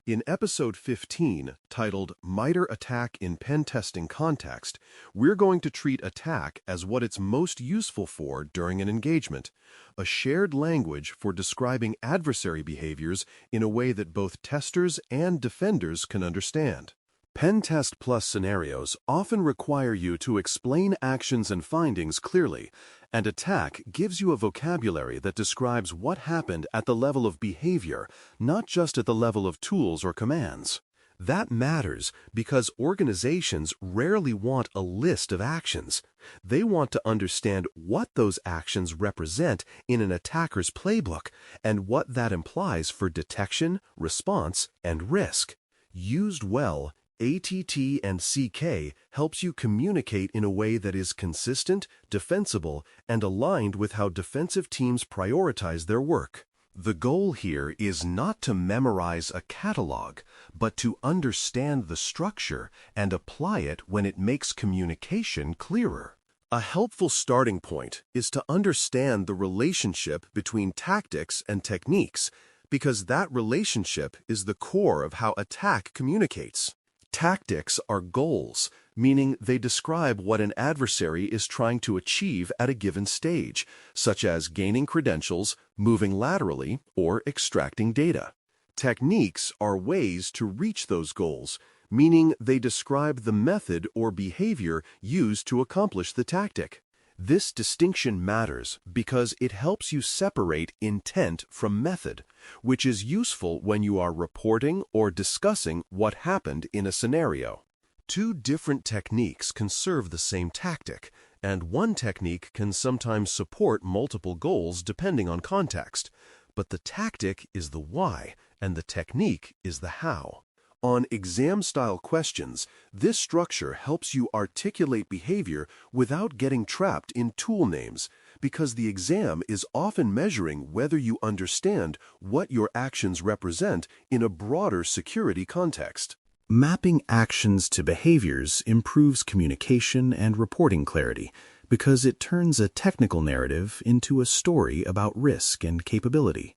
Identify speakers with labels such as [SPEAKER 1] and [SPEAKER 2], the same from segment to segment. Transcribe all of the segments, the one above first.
[SPEAKER 1] In episode 15, titled MITRE ATT&CK in PenTesting Context, we're going to treat attack as what it's most useful for during an engagement, a shared language for describing adversary behaviors in a way that both testers and defenders can understand. Pen test plus scenarios often require you to explain actions and findings clearly, and attack gives you a vocabulary that describes what happened at the level of behavior, not just at the level of tools or commands. That matters because organizations rarely want a list of actions. They want to understand what those actions represent in an attacker's playbook and what that implies for detection, response, and risk. Used well, ATT and CK helps you communicate in a way that is consistent, defensible, and aligned with how defensive teams prioritize their work. The goal here is not to memorize a catalog, but to understand the structure and apply it when it makes communication clearer. A helpful starting point is to understand the relationship between tactics and techniques, because that relationship is the core of how attack communicates. Tactics are goals, meaning they describe what an adversary is trying to achieve at a given stage, such as gaining credentials, moving laterally, or extracting data. Techniques are ways to reach those goals, meaning they describe the method or behavior used to accomplish the tactic. This distinction matters because it helps you separate intent from method, which is useful when you are reporting or discussing what happened in a scenario. Two different techniques can serve the same tactic, and one technique can sometimes support multiple goals depending on context. But the tactic is the why, and the technique is the how. On exam-style questions, this structure helps you articulate behavior without getting trapped in tool names, because the exam is often measuring whether you understand what your actions represent in a broader security context. Mapping actions to behaviors improves communication and reporting clarity, because it turns a technical narrative into a story about risk and capability.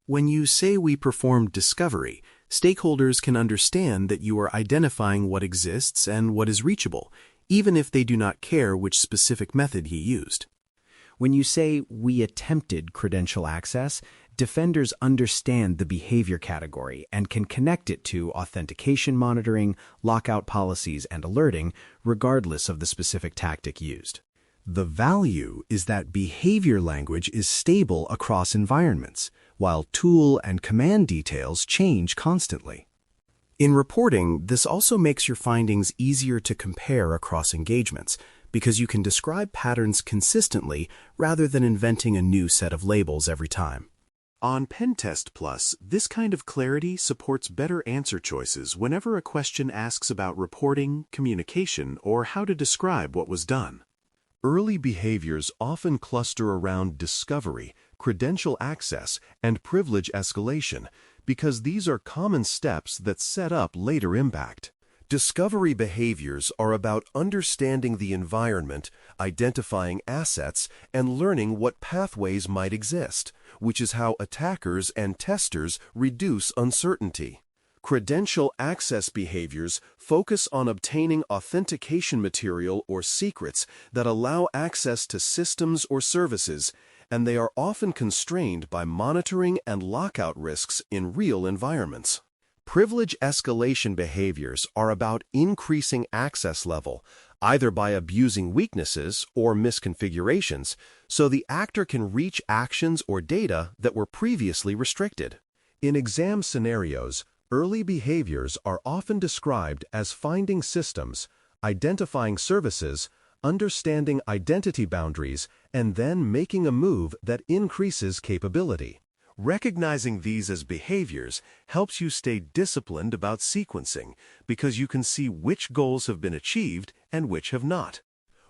[SPEAKER 1] When you say we performed discovery, stakeholders can understand that you are identifying what exists and what is reachable, even if they do not care which specific method he used. When you say we attempted credential access, defenders understand the behavior category and can connect it to authentication monitoring, lockout policies, and alerting, regardless of the specific tactic used. The value is that behavior language is stable across environments, while tool and command details change constantly. In reporting, this also makes your findings easier to compare across engagements, because you can describe patterns consistently rather than inventing a new set of labels every time. On PenTest Plus, this kind of clarity supports better answer choices whenever a question asks about reporting, communication, or how to describe what was done. Early behaviors often cluster around discovery, credential access, and privilege escalation because these are common steps that set up later impact. Discovery behaviors are about understanding the environment, identifying assets, and learning what pathways might exist, which is how attackers and testers reduce uncertainty. Credential access behaviors focus on obtaining authentication material or secrets that allow access to systems or services, and they are often constrained by monitoring and lockout risks in real environments. Privilege escalation behaviors are about increasing access level, either by abusing weaknesses or misconfigurations, so the actor can reach actions or data that were previously restricted. In exam scenarios, early behaviors are often described as finding systems, identifying services, understanding identity boundaries, and then making a move that increases capability. Recognizing these as behaviors helps you stay disciplined about sequencing because you can see which goals have been achieved and which have not.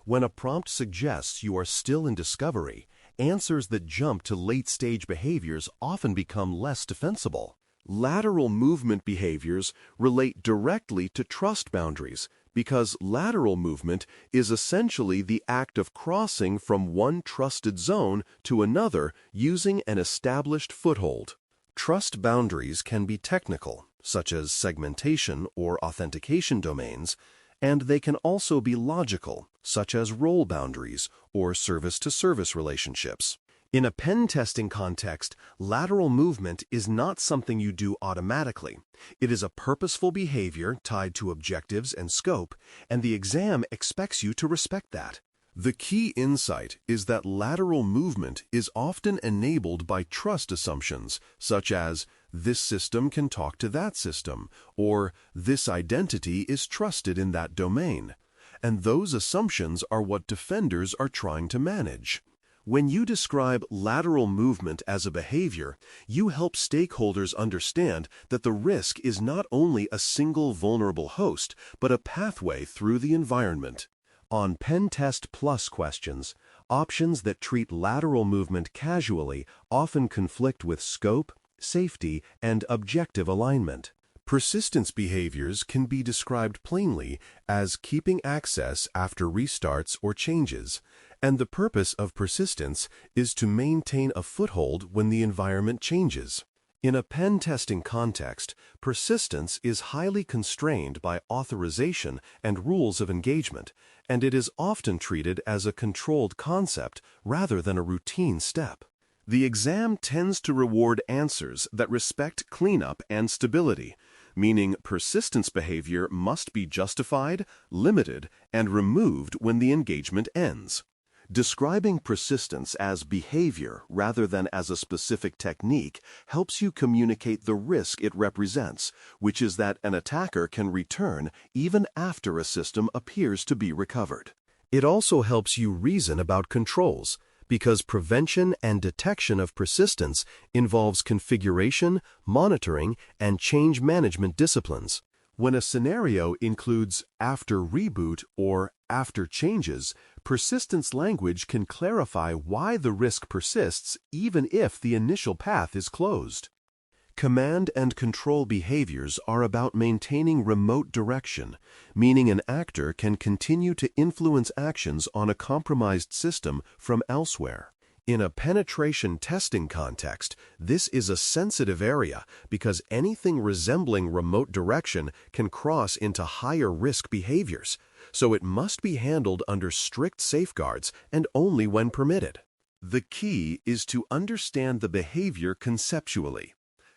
[SPEAKER 1] When a prompt suggests you are still in discovery, answers that jump to late-stage behaviors often become less defensible. Lateral movement behaviors relate directly to trust boundaries because lateral movement is essentially the act of crossing from one trusted zone to another using an established foothold. Trust boundaries can be technical, such as segmentation or authentication domains, and they can also be logical, such as role boundaries or service-to-service relationships. In a pen testing context, lateral movement is not something you do automatically. It is a purposeful behavior tied to objectives and scope, and the exam expects you to respect that. The key insight is that lateral movement is often enabled by trust assumptions, such as, this system can talk to that system, or this identity is trusted in that domain. And those assumptions are what defenders are trying to manage. When you describe lateral movement as a behavior, you help stakeholders understand that the risk is not only a single vulnerable host, but a pathway through the environment. On Pen Test Plus questions, options that treat lateral movement casually often conflict with scope, safety, and objective alignment. Persistence behaviors can be described plainly as keeping access after restarts or changes, and the purpose of persistence is to maintain a foothold when the environment changes. In a pen testing context, persistence is highly constrained by authorization and rules of engagement, and it is often treated as a controlled concept rather than a routine step. The exam tends to reward answers that respect cleanup and stability, meaning persistence behavior must be justified, limited, and removed when the engagement ends. Describing persistence as behavior rather than as a specific technique helps you communicate the risk it represents, which is that an attacker can return even after a system appears to be recovered. It also helps you reason about controls, because prevention and detection of persistence involves configuration, monitoring, and change management disciplines. When a scenario includes after reboot or after changes, persistence language can clarify why the risk persists even if the initial path is closed. Command and control behaviors are about maintaining remote direction, meaning an actor can continue to influence actions on a compromised system from elsewhere. In a penetration testing context, this is a sensitive area because anything resembling remote direction can cross into higher risk behaviors, so it must be handled under strict safeguards and only when permitted. The key is to understand the behavior conceptually.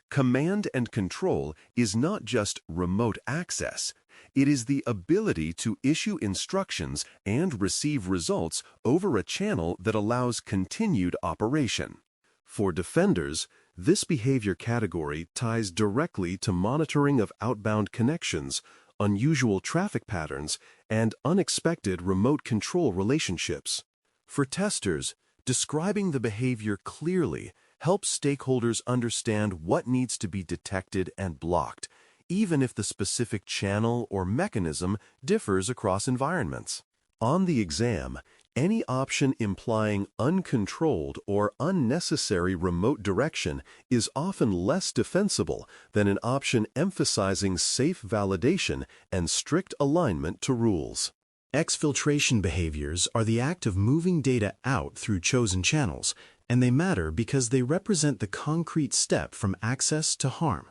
[SPEAKER 1] Command and control is not just remote access. It is the ability to issue instructions and receive results over a channel that allows continued operation. For defenders, this behavior category ties directly to monitoring of outbound connections, unusual traffic patterns, and unexpected remote control relationships. For testers, describing the behavior clearly helps stakeholders understand what needs to be detected and blocked, even if the specific channel or mechanism differs across environments. On the exam, any option implying uncontrolled or unnecessary remote direction is often less defensible than an option emphasizing safe validation and strict alignment to rules. Exfiltration behaviors are the act of moving data out through chosen channels, and they matter because they represent the concrete step from access to harm.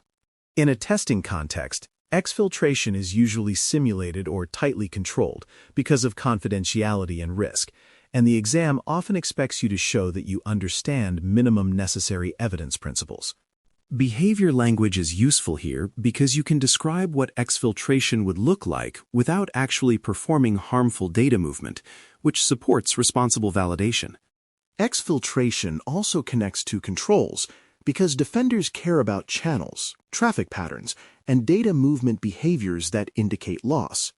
[SPEAKER 1] In a testing context, exfiltration is usually simulated or tightly controlled because of confidentiality and risk, and the exam often expects you to show that you understand minimum necessary evidence principles. Behavior language is useful here because you can describe what exfiltration would look like without actually performing harmful data movement, which supports responsible validation. Exfiltration also connects to controls because defenders care about channels, traffic patterns, and data movement behaviors that indicate loss.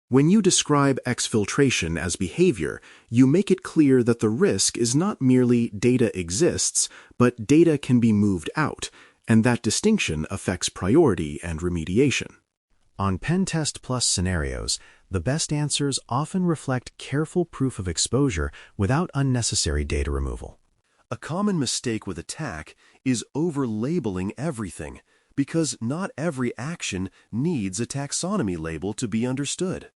[SPEAKER 1] When you describe exfiltration as behavior, you make it clear that the risk is not merely data exists, but data can be moved out, and that distinction affects priority and remediation. On Pen Test Plus scenarios, the best answers often reflect careful proof of exposure without unnecessary data removal. A common mistake with attack is over-labeling everything, because not every action needs a taxonomy label to be understood.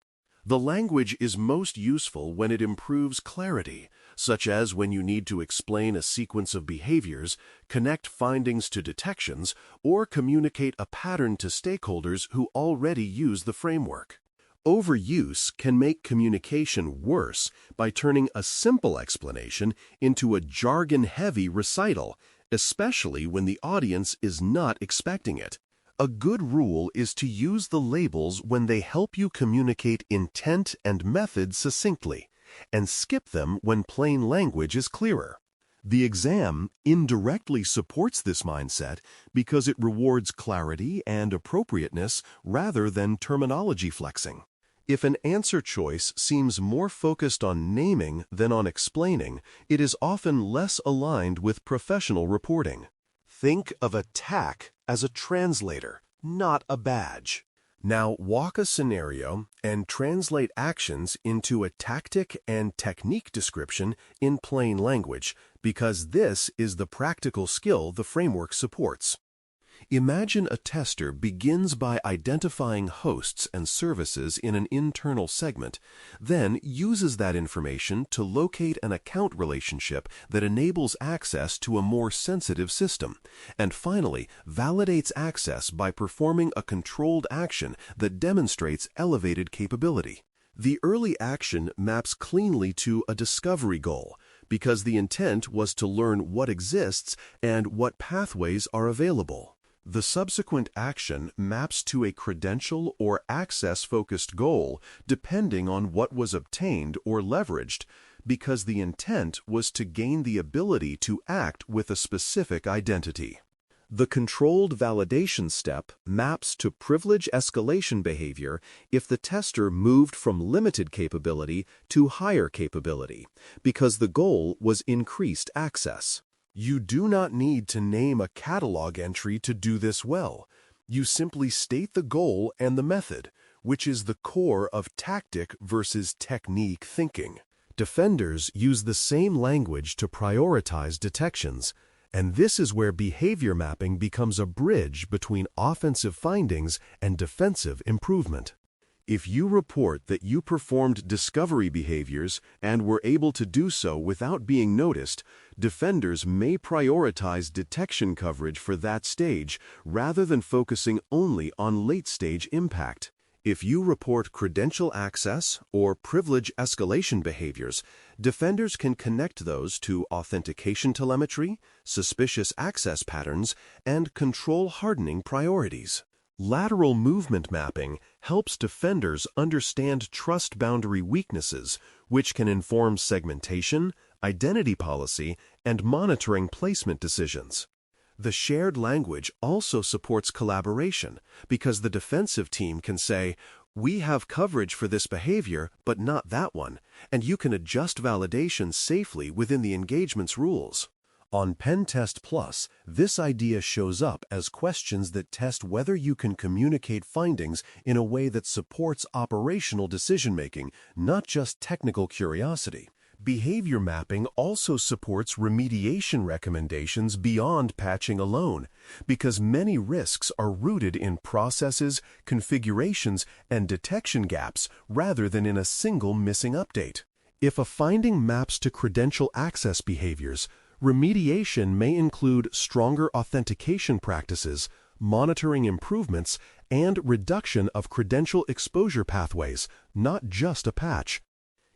[SPEAKER 1] The language is most useful when it improves clarity, such as when you need to explain a sequence of behaviors, connect findings to detections, or communicate a pattern to stakeholders who already use the framework. Overuse can make communication worse by turning a simple explanation into a jargon-heavy recital, especially when the audience is not expecting it. A good rule is to use the labels when they help you communicate intent and method succinctly, and skip them when plain language is clearer. The exam indirectly supports this mindset because it rewards clarity and appropriateness rather than terminology flexing. If an answer choice seems more focused on naming than on explaining, it is often less aligned with professional reporting. Think of attack as a translator, not a badge. Now walk a scenario and translate actions into a tactic and technique description in plain language, because this is the practical skill the framework supports. Imagine a tester begins by identifying hosts and services in an internal segment, then uses that information to locate an account relationship that enables access to a more sensitive system, and finally validates access by performing a controlled action that demonstrates elevated capability. The early action maps cleanly to a discovery goal, because the intent was to learn what exists and what pathways are available. The subsequent action maps to a credential or access-focused goal depending on what was obtained or leveraged, because the intent was to gain the ability to act with a specific identity. The controlled validation step maps to privilege escalation behavior if the tester moved from limited capability to higher capability, because the goal was increased access. You do not need to name a catalog entry to do this well. You simply state the goal and the method, which is the core of tactic versus technique thinking. Defenders use the same language to prioritize detections, and this is where behavior mapping becomes a bridge between offensive findings and defensive improvement. If you report that you performed discovery behaviors and were able to do so without being noticed, defenders may prioritize detection coverage for that stage rather than focusing only on late-stage impact. If you report credential access or privilege escalation behaviors, defenders can connect those to authentication telemetry, suspicious access patterns, and control hardening priorities. Lateral movement mapping helps defenders understand trust boundary weaknesses, which can inform segmentation, identity policy, and monitoring placement decisions. The shared language also supports collaboration because the defensive team can say, "We have coverage for this behavior, but not that one," and you can adjust validation safely within the engagement's rules. On PenTest Plus, this idea shows up as questions that test whether you can communicate findings in a way that supports operational decision-making, not just technical curiosity. Behavior mapping also supports remediation recommendations beyond patching alone, because many risks are rooted in processes, configurations, and detection gaps rather than in a single missing update. If a finding maps to credential access behaviors, remediation may include stronger authentication practices, monitoring improvements, and reduction of credential exposure pathways, not just a patch.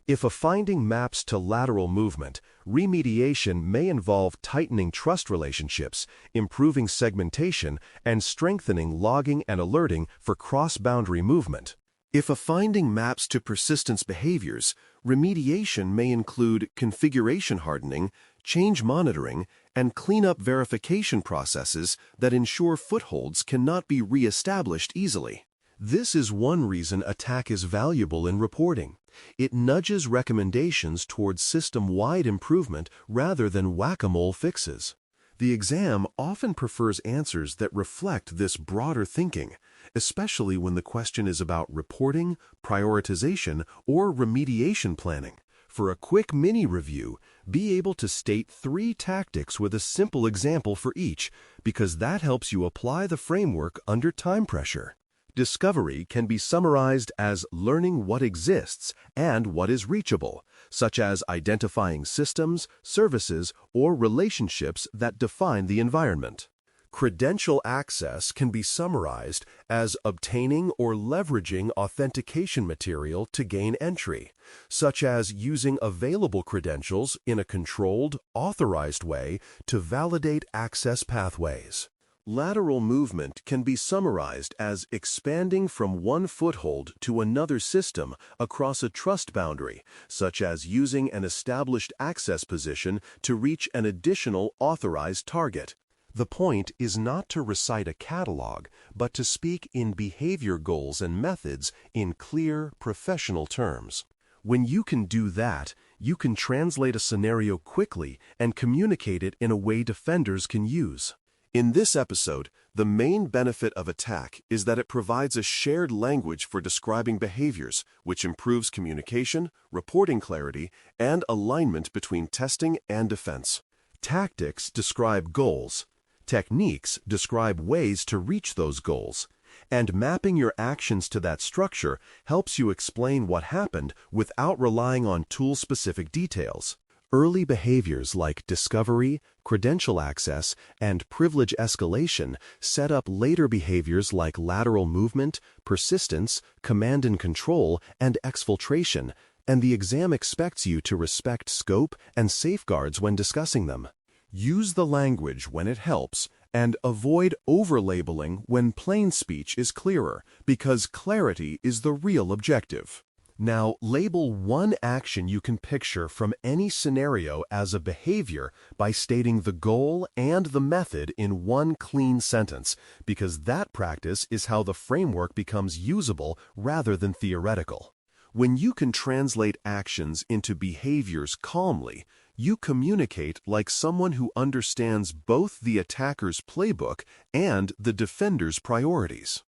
[SPEAKER 1] If a finding maps to lateral movement, remediation may involve tightening trust relationships, improving segmentation, and strengthening logging and alerting for cross-boundary movement. If a finding maps to persistence behaviors, remediation may include configuration hardening, change monitoring, and cleanup verification processes that ensure footholds cannot be re-established easily. This is one reason attack is valuable in reporting. It nudges recommendations towards system-wide improvement rather than whack-a-mole fixes. The exam often prefers answers that reflect this broader thinking, especially when the question is about reporting, prioritization, or remediation planning. For a quick mini-review, be able to state 3 tactics with a simple example for each, because that helps you apply the framework under time pressure. Discovery can be summarized as learning what exists and what is reachable, such as identifying systems, services, or relationships that define the environment. Credential access can be summarized as obtaining or leveraging authentication material to gain entry, such as using available credentials in a controlled, authorized way to validate access pathways. Lateral movement can be summarized as expanding from one foothold to another system across a trust boundary, such as using an established access position to reach an additional authorized target. The point is not to recite a catalog, but to speak in behavior goals and methods in clear, professional terms. When you can do that, you can translate a scenario quickly and communicate it in a way defenders can use. In this episode, the main benefit of attack is that it provides a shared language for describing behaviors, which improves communication, reporting clarity, and alignment between testing and defense. Tactics describe goals. Techniques describe ways to reach those goals. And mapping your actions to that structure helps you explain what happened without relying on tool-specific details. Early behaviors like discovery, credential access, and privilege escalation set up later behaviors like lateral movement, persistence, command and control, and exfiltration, and the exam expects you to respect scope and safeguards when discussing them. Use the language when it helps, and avoid overlabeling when plain speech is clearer, because clarity is the real objective. Now, label one action you can picture from any scenario as a behavior by stating the goal and the method in one clean sentence, because that practice is how the framework becomes usable rather than theoretical. When you can translate actions into behaviors calmly, you communicate like someone who understands both the attacker's playbook and the defender's priorities.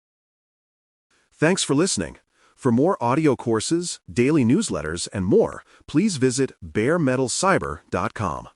[SPEAKER 1] Thanks for listening. For more audio courses, daily newsletters, and more, please visit BareMetalCyber.com.